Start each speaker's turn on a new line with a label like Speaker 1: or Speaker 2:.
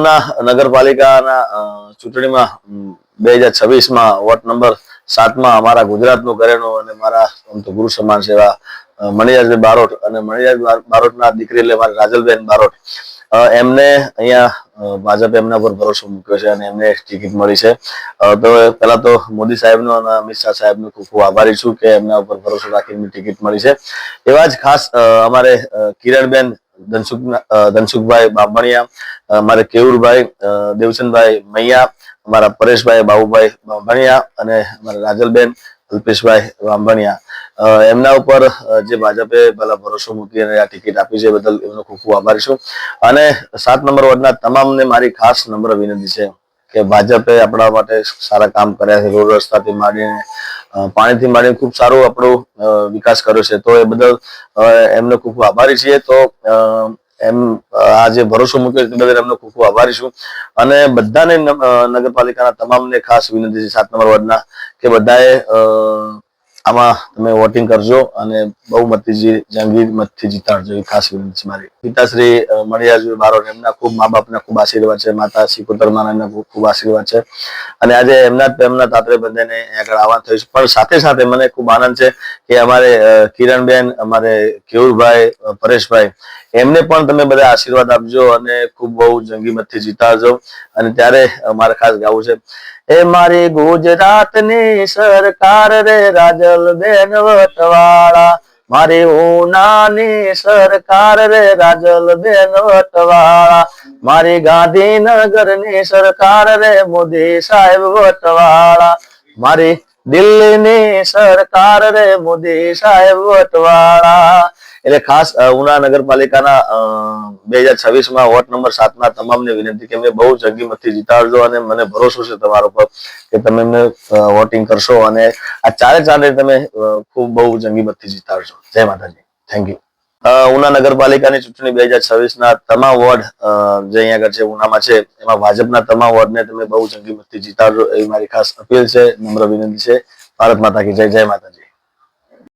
Speaker 1: ઉના નગરપાલિકાના ચૂંટણીમાં 2026માં ward number 7માં અમારા ગુજરાતનું ઘરેણું અને મારા આમ તો ગુરુ સમાન છે એવા મણિયારભાઈ બારોટ અને મણિયારભાઈ બારોટના દીકરી એટલે મારી રાજલબેન બારોટ એમને અહીંયા ભાજપે એમના પર ભરોસો મૂક્યો છે અને એમને ટિકિટ મળી છે. તો પહેલા તો મોદી સાહેબનો અને અમિત શાહ સાહેબનો ખૂબ ખૂબ આભારી છું કે એમના ઉપર ભરોસો રાખીને ટિકિટ મળી છે. એવા જ ખાસ અમારે કિરણબેન ધનસુખભાઈ બામણિયા, અમારે કેવુરભાઈ દેવચંદભાઈ મૈયા, અમારા પરેશભાઈ બાબુભાઈ બામણિયા અને અમારા રાજલબેન અલ્પેશભાઈ બામણિયા એમના ઉપર જે ભાજપે પહેલા ભરોસો મૂકી અને આ ટિકિટ આપી છે બદલ એમનો ખૂબ ખૂબ આભારી છું. અને 7 નંબર વોર્ડના તમામને મારી ખાસ નમ્ર વિનંતી છે કે ભાજપે આપણા માટે સારા કામ કર્યા છે. રોડ રસ્તાથી માંડીને પાણીથી માંડીને ખૂબ સારો આપણો વિકાસ કર્યો છે. તો એ બદલ એમને ખૂબ ખૂબ આભારી છીએ. તો એમ આ જે ભરોસો મૂક્યો તે બદલ એમનો ખૂબ ખૂબ આભારી છું. અને બધાને નગરપાલિકાના તમામને ખાસ વિનંતી છે 7 નંબર વોર્ડના કે બધાએ આમાં તમે વોટિંગ કરજો અને બહુમતીથી જંગી મતથી જીતાડજો એ ખાસ વિનંતી છે મારી. પિતાશ્રી મણિયારભાઈ બારોટ એમના ખૂબ મા બાપના ખૂબ આશીર્વાદ છે, માતા સિકોતરમાના ખૂબ ખૂબ આશીર્વાદ છે અને આજે એમના તાતરે બંનેને આગળ આવવાનું થયું છે. પણ સાથે સાથે મને ખૂબ આનંદ છે કે અમારે કિરણબેન, અમારે કેવુરભાઈ, પરેશભાઈ એમને પણ તમે બધા આશીર્વાદ આપજો અને ખૂબ બહુ જંગી મતથી જીતાડજો. અને ત્યારે મારે ખાસ ગાવું છે એ મારી ગુજરાતની સરકાર રે રાજલબેન વટવાળા, મારી ઉનાની સરકાર રે રાજલબેન વટવાળા, મારી ગાંધીનગરની સરકાર રે મોદી સાહેબ વટવાળા, મારી દિલ્હીની સરકાર રે મોદી સાહેબ વટવાળા. એટલે ખાસ ઉના નગરપાલિકાના 2026માં વોર્ડ નંબર 7ના તમામને વિનંતી કે મેં બહુ જંગી મતથી જીતાડજો અને મને ભરોસો છે તમારો પર કે તમે એમને વોટિંગ કરશો અને આ ચારે તમે ખૂબ બહુ જંગી મતથી જીતાડશો. જય માતાજી. Thank you. ઉના નગરપાલિકાની ચૂંટણી 2026ના તમામ વોર્ડ જે અહીંયા આગળ છે ઉનામાં છે એમાં ભાજપના તમામ વોર્ડને તમે બહુ જંગી મતથી જીતાડજો એવી મારી ખાસ અપીલ છે, નમ્ર વિનંતી છે. ભારત માતા કી જય. જય માતાજી.